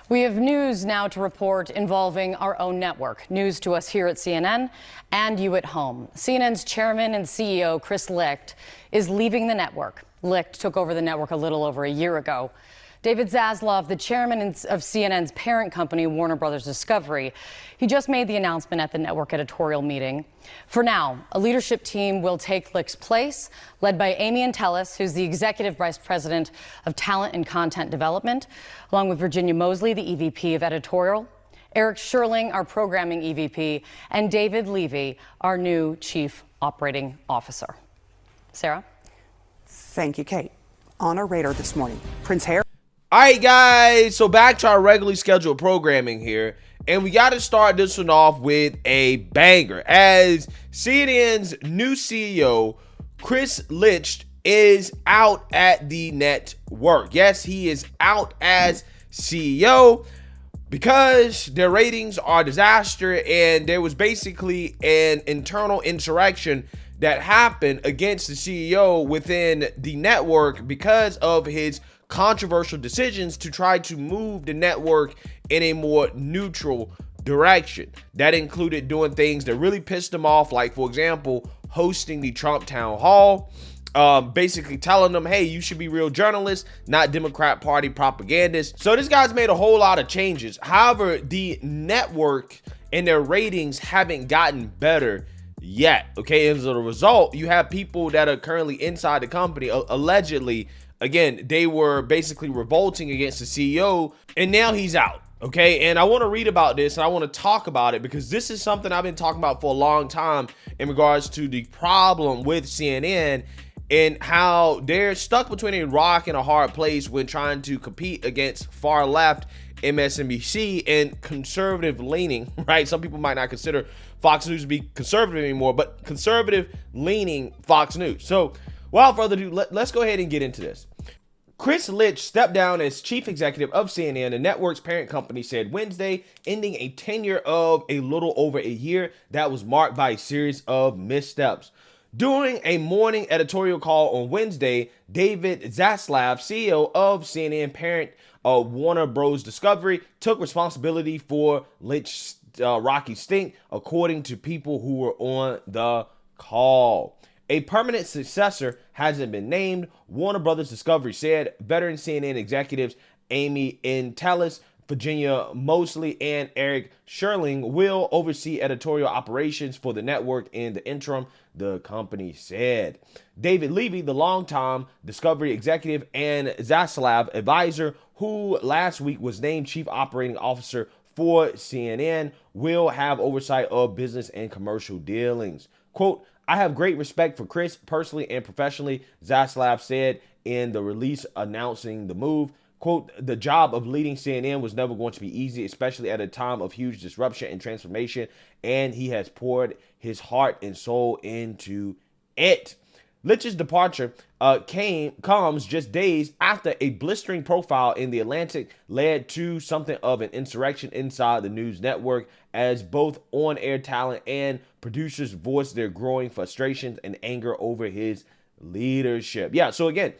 We have news now to report involving our own network. News to us here at CNN and you at home. CNN's chairman and CEO, Chris Licht, is leaving the network. Licht took over the network a little over a year ago. David Zaslav, the chairman of CNN's parent company, Warner Brothers Discovery, he just made the announcement at the network editorial meeting. For now, a leadership team will take Licht's place, led by Amy Entelis, who's the executive vice president of talent and content development, along with Virginia Mosley, the EVP of editorial, Eric Sherling, our programming EVP, and David Levy, our new chief operating officer. Sarah? Thank you, Kate. On our radar this morning, Prince Harry. All right, guys, so back to our regularly scheduled programming here, and we got to start this one off with a banger, as CNN's new CEO, Chris Licht, is out at the network. Yes, he is out as CEO because their ratings are a disaster, and there was basically an internal insurrection that happened against the CEO within the network because of his controversial decisions to try to move the network in a more neutral direction. That included doing things that really pissed him off, like, for example, hosting the Trump town hall, basically telling them, hey, you should be real journalists, not Democrat Party propagandists. So this guy's made a whole lot of changes. However, the network and their ratings haven't gotten better yet. Okay, as a result, you have people that are currently inside the company, allegedly. Again, they were basically revolting against the CEO, and now he's out, okay? And I want to read about this, and I want to talk about it because this is something I've been talking about for a long time in regards to the problem with CNN and how they're stuck between a rock and a hard place when trying to compete against far-left MSNBC and conservative-leaning, right? Some people might not consider Fox News to be conservative anymore, but conservative-leaning Fox News. So, without further ado, let's go ahead and get into this. Chris Licht stepped down as chief executive of CNN, the network's parent company, said Wednesday, ending a tenure of a little over a year that was marked by a series of missteps. During a morning editorial call on Wednesday, David Zaslav, CEO of CNN parent Warner Bros. Discovery, took responsibility for Licht's rocky stink, according to people who were on the call. A permanent successor hasn't been named, Warner Brothers Discovery said. Veteran CNN executives Amy Entelis, Virginia Mosley, and Eric Sherling will oversee editorial operations for the network in the interim, the company said. David Levy, the longtime Discovery executive and Zaslav advisor, who last week was named chief operating officer for CNN, will have oversight of business and commercial dealings. Quote, I have great respect for Chris personally and professionally, Zaslav said in the release announcing the move. Quote, the job of leading CNN was never going to be easy, especially at a time of huge disruption and transformation, and he has poured his heart and soul into it. Licht's departure comes just days after a blistering profile in The Atlantic led to something of an insurrection inside the news network, as both on-air talent and producers voiced their growing frustrations and anger over his leadership. Yeah, so again,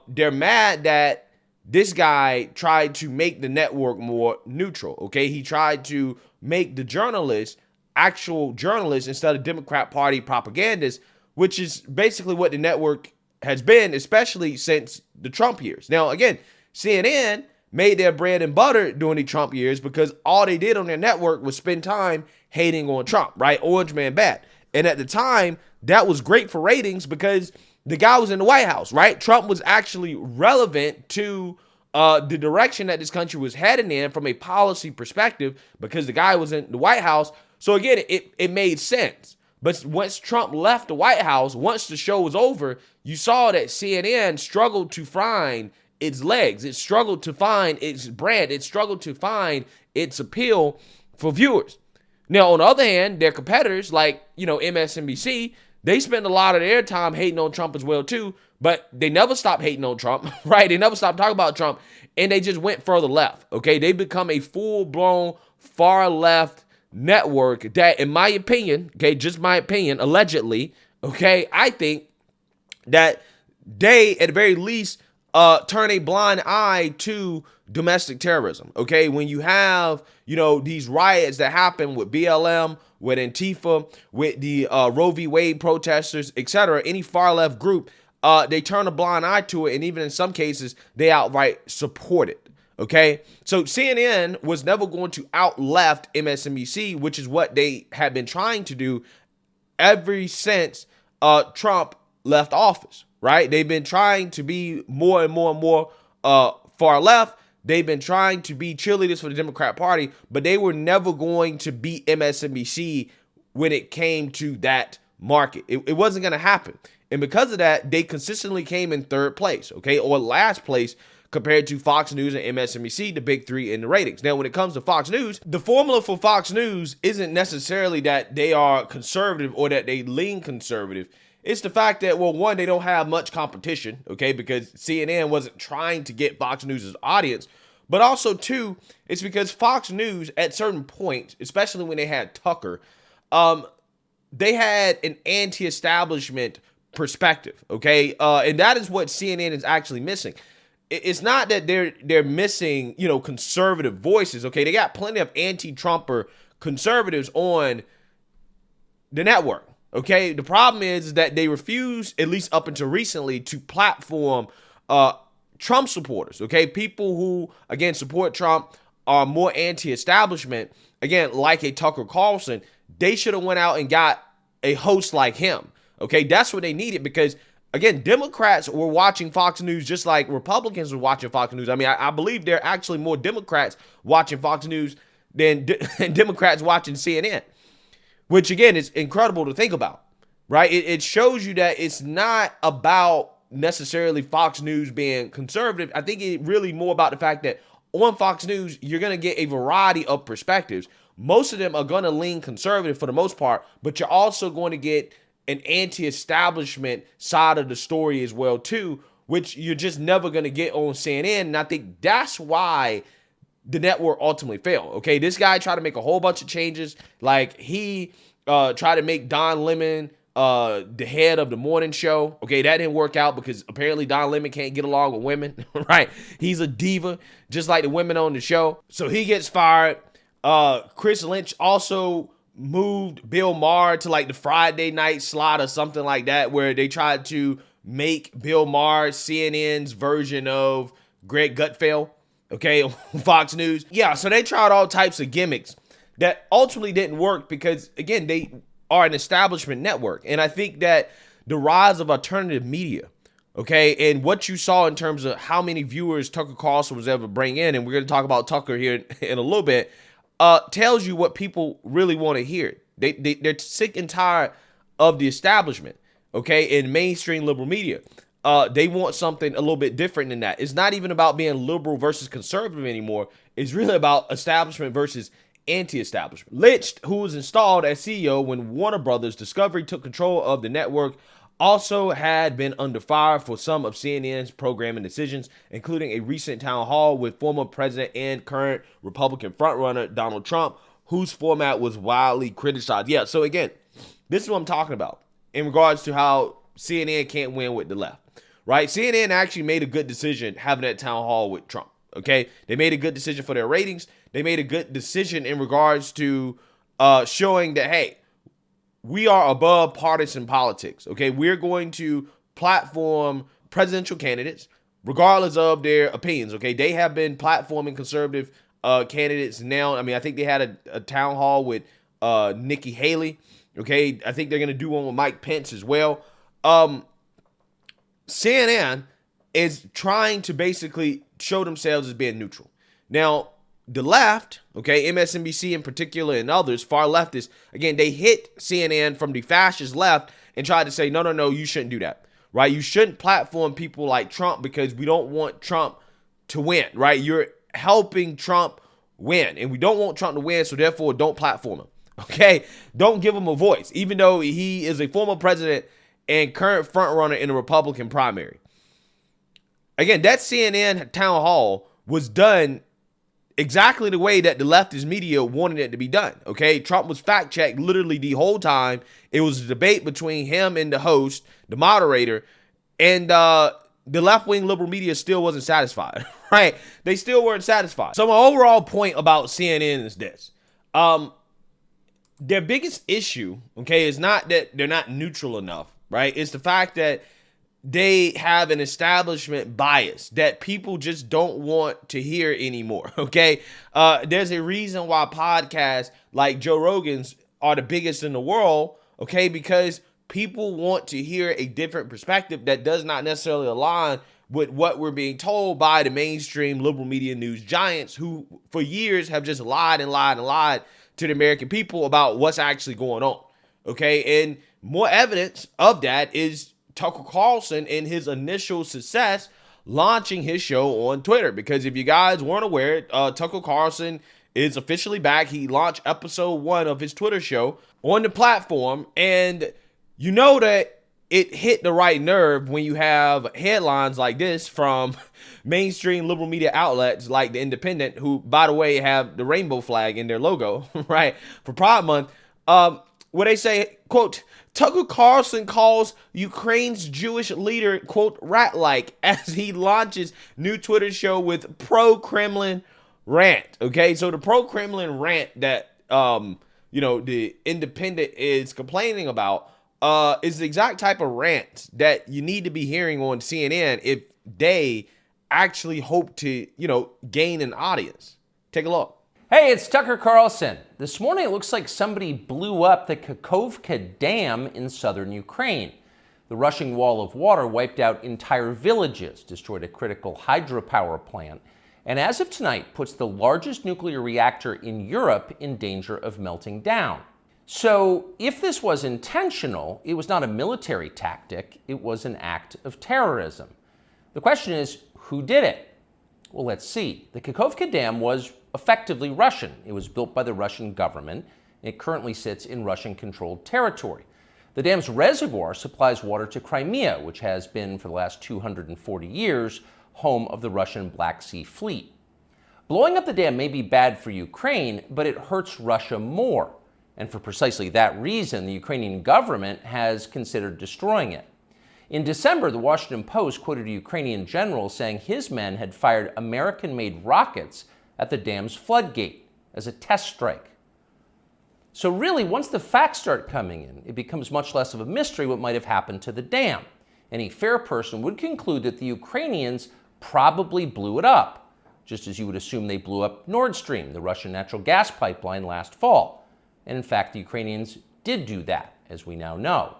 they're mad that this guy tried to make the network more neutral, okay? He tried to make the journalists actual journalists instead of Democrat Party propagandists, which is basically what the network has been, especially since the Trump years. Now, again, CNN made their bread and butter during the Trump years because all they did on their network was spend time hating on Trump, right? Orange man bad. And at the time, that was great for ratings because the guy was in the White House, right? Trump was actually relevant to the direction that this country was heading in from a policy perspective because the guy was in the White House. So again, it made sense. But once Trump left the White House, once the show was over, you saw that CNN struggled to find its legs. It struggled to find its brand. It struggled to find its appeal for viewers. Now, on the other hand, their competitors like, MSNBC, they spend a lot of their time hating on Trump as well, too. But they never stopped hating on Trump, right? They never stopped talking about Trump. And they just went further left, okay? They become a full-blown far left network that, in my opinion, okay, just my opinion, allegedly, okay, I think that they, at the very least, turn a blind eye to domestic terrorism. Okay, when you have, these riots that happen with BLM, with Antifa, with the Roe v. Wade protesters, etc., any far left group, they turn a blind eye to it, and even in some cases, they outright support it. Okay, so CNN was never going to out left MSNBC, which is what they had been trying to do ever since Trump left office, right? They've been trying to be more and more and more far left. They've been trying to be cheerleaders for the Democrat Party, but they were never going to beat MSNBC when it came to that market. It wasn't going to happen. And because of that, they consistently came in third place, okay, or last place compared to Fox News and MSNBC, the big three in the ratings. Now, when it comes to Fox News, the formula for Fox News isn't necessarily that they are conservative or that they lean conservative. It's the fact that, well, one, they don't have much competition, okay, because CNN wasn't trying to get Fox News' audience. But also, two, it's because Fox News, at certain points, especially when they had Tucker, they had an anti-establishment perspective, okay? And that is what CNN is actually missing. It's not that they're missing, conservative voices, okay? They got plenty of anti-Trumper conservatives on the network. Okay, the problem is that they refuse, at least up until recently, to platform Trump supporters. Okay, people who, again, support Trump, are more anti-establishment. Again, like a Tucker Carlson, they should have went out and got a host like him. Okay, that's what they needed because, again, Democrats were watching Fox News just like Republicans were watching Fox News. I mean, I believe there are actually more Democrats watching Fox News than Democrats watching CNN. Which, again, is incredible to think about, right? It shows you that it's not about necessarily Fox News being conservative. I think it's really more about the fact that on Fox News, you're going to get a variety of perspectives. Most of them are going to lean conservative for the most part, but you're also going to get an anti-establishment side of the story as well, too, which you're just never going to get on CNN. And I think that's why the network ultimately failed. Okay, this guy tried to make a whole bunch of changes. Like he tried to make Don Lemon the head of the morning show. Okay, that didn't work out because apparently Don Lemon can't get along with women, right? He's a diva, just like the women on the show. So he gets fired. Chris Lynch also moved Bill Maher to like the Friday night slot or something like that, where they tried to make Bill Maher CNN's version of Greg Gutfeld. Okay, on Fox News. Yeah, so they tried all types of gimmicks that ultimately didn't work because, again, they are an establishment network. And I think that the rise of alternative media, okay, and what you saw in terms of how many viewers Tucker Carlson was able to bring in, and we're going to talk about Tucker here in a little bit, tells you what people really want to hear. They're sick and tired of the establishment, okay, in mainstream liberal media. They want something a little bit different than that. It's not even about being liberal versus conservative anymore. It's really about establishment versus anti-establishment. Licht, who was installed as CEO when Warner Brothers Discovery took control of the network, also had been under fire for some of CNN's programming decisions, including a recent town hall with former president and current Republican frontrunner Donald Trump, whose format was widely criticized. Yeah, so again, this is what I'm talking about in regards to how CNN can't win with the left. Right? CNN actually made a good decision having that town hall with Trump. Okay? They made a good decision for their ratings. They made a good decision in regards to showing that, hey, we are above partisan politics. Okay? We're going to platform presidential candidates regardless of their opinions. Okay? They have been platforming conservative candidates now. I mean, I think they had a town hall with Nikki Haley. Okay? I think they're going to do one with Mike Pence as well. CNN is trying to basically show themselves as being neutral. Now, the left, okay, MSNBC in particular and others, far leftists, again, they hit CNN from the fascist left and tried to say, no, you shouldn't do that, right? You shouldn't platform people like Trump because we don't want Trump to win, right? You're helping Trump win, and we don't want Trump to win, so therefore don't platform him, okay? Don't give him a voice, even though he is a former president and current frontrunner in the Republican primary. Again, that CNN town hall was done exactly the way that the leftist media wanted it to be done. Okay, Trump was fact-checked literally the whole time. It was a debate between him and the host, the moderator, and the left-wing liberal media still wasn't satisfied, right? They still weren't satisfied. So my overall point about CNN is this. Their biggest issue, okay, is not that they're not neutral enough, right? It's the fact that they have an establishment bias that people just don't want to hear anymore, okay? There's a reason why podcasts like Joe Rogan's are the biggest in the world, okay? Because people want to hear a different perspective that does not necessarily align with what we're being told by the mainstream liberal media news giants who for years have just lied and lied and lied to the American people about what's actually going on, okay? And more evidence of that is Tucker Carlson and his initial success launching his show on Twitter. Because if you guys weren't aware, Tucker Carlson is officially back. He launched episode 1 of his Twitter show on the platform, and you know that it hit the right nerve when you have headlines like this from mainstream liberal media outlets like The Independent, who, by the way, have the rainbow flag in their logo, right, for Pride Month, where they say, quote, Tucker Carlson calls Ukraine's Jewish leader, quote, rat-like, as he launches new Twitter show with pro-Kremlin rant, okay? So the pro-Kremlin rant that, the Independent is complaining about is the exact type of rant that you need to be hearing on CNN if they actually hope to, gain an audience. Take a look. Hey, it's Tucker Carlson. This morning it looks like somebody blew up the Kakhovka Dam in southern Ukraine. The rushing wall of water wiped out entire villages, destroyed a critical hydropower plant, and as of tonight puts the largest nuclear reactor in Europe in danger of melting down. So if this was intentional, it was not a military tactic, it was an act of terrorism. The question is, who did it? Well, let's see. The Kakhovka Dam was effectively Russian. It was built by the Russian government. It currently sits in Russian-controlled territory. The dam's reservoir supplies water to Crimea, which has been, for the last 240 years, home of the Russian Black Sea Fleet. Blowing up the dam may be bad for Ukraine, but it hurts Russia more. And for precisely that reason, the Ukrainian government has considered destroying it. In December, the Washington Post quoted a Ukrainian general saying his men had fired American-made rockets at the dam's floodgate as a test strike. So really, once the facts start coming in, it becomes much less of a mystery what might have happened to the dam. Any fair person would conclude that the Ukrainians probably blew it up, just as you would assume they blew up Nord Stream, the Russian natural gas pipeline, last fall. And in fact, the Ukrainians did do that, as we now know.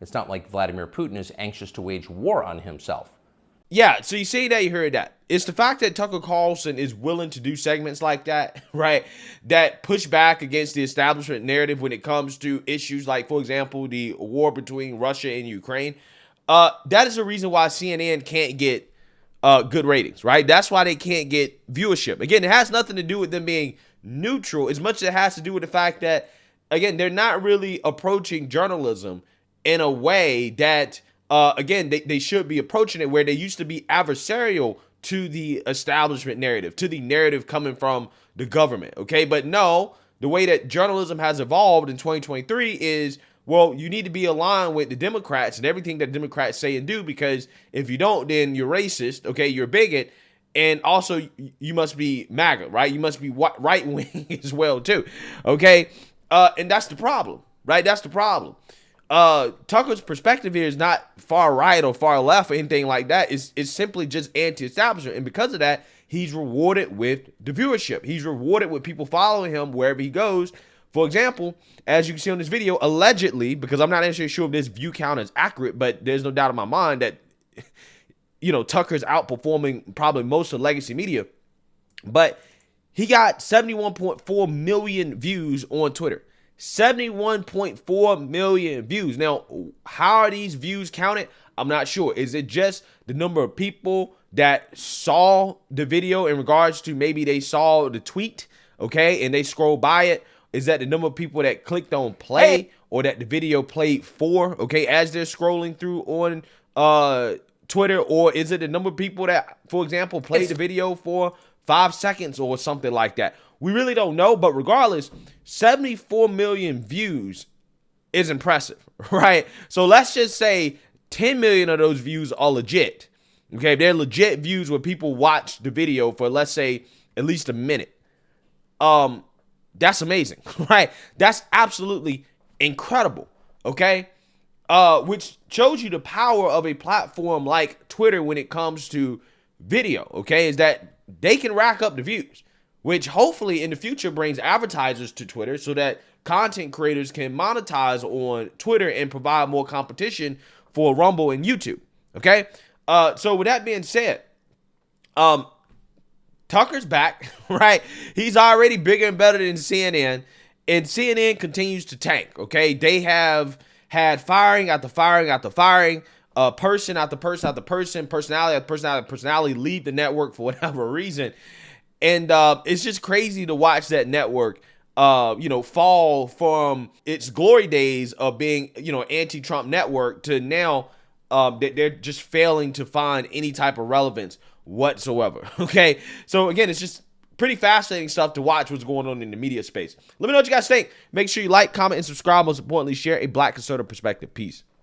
It's not like Vladimir Putin is anxious to wage war on himself. Yeah, so you say that, you heard that. It's the fact that Tucker Carlson is willing to do segments like that, right, that push back against the establishment narrative when it comes to issues like, for example, the war between Russia and Ukraine. That is the reason why CNN can't get good ratings, right? That's why they can't get viewership. Again, it has nothing to do with them being neutral as much as it has to do with the fact that, again, they're not really approaching journalism in a way that, they should be approaching it, where they used to be adversarial to the establishment narrative, to the narrative coming from the government, okay? But no, the way that journalism has evolved in 2023 is, well, you need to be aligned with the Democrats and everything that Democrats say and do, because if you don't, then you're racist, okay? You're a bigot, and also you must be MAGA, right? You must be right-wing as well, too, okay? And that's the problem, right? That's the problem. Tucker's perspective here is not far right or far left or anything like that. It's simply just anti-establishment. And because of that, he's rewarded with the viewership. He's rewarded with people following him wherever he goes. For example, as you can see on this video, allegedly, because I'm not actually sure if this view count is accurate, but there's no doubt in my mind that, Tucker's outperforming probably most of legacy media. But he got 71.4 million views on Twitter. 71.4 million views. Now, how are these views counted? I'm not sure. Is it just the number of people that saw the video in regards to maybe they saw the tweet, okay, and they scrolled by it? Is that the number of people that clicked on play or that the video played for, okay, as they're scrolling through on Twitter? Or is it the number of people that, for example, played the video for 5 seconds or something like that? We really don't know, but regardless, 74 million views is impressive, right? So let's just say 10 million of those views are legit, Okay, they're legit views where people watch the video for, let's say, at least a minute. That's amazing, right? That's absolutely incredible, okay? Which shows you the power of a platform like Twitter when it comes to video, okay? Is that they can rack up the views, which hopefully in the future brings advertisers to Twitter so that content creators can monetize on Twitter and provide more competition for Rumble and YouTube, okay? So with that being said, Tucker's back, right? He's already bigger and better than CNN, and CNN continues to tank, okay? They have had firing after firing after firing, person after person after person, personality after personality after personality leave the network for whatever reason. And it's just crazy to watch that network, fall from its glory days of being, anti-Trump network to now they're just failing to find any type of relevance whatsoever. Okay, so again, it's just pretty fascinating stuff to watch what's going on in the media space. Let me know what you guys think. Make sure you like, comment, and subscribe. Most importantly, share a Black conservative perspective. Peace.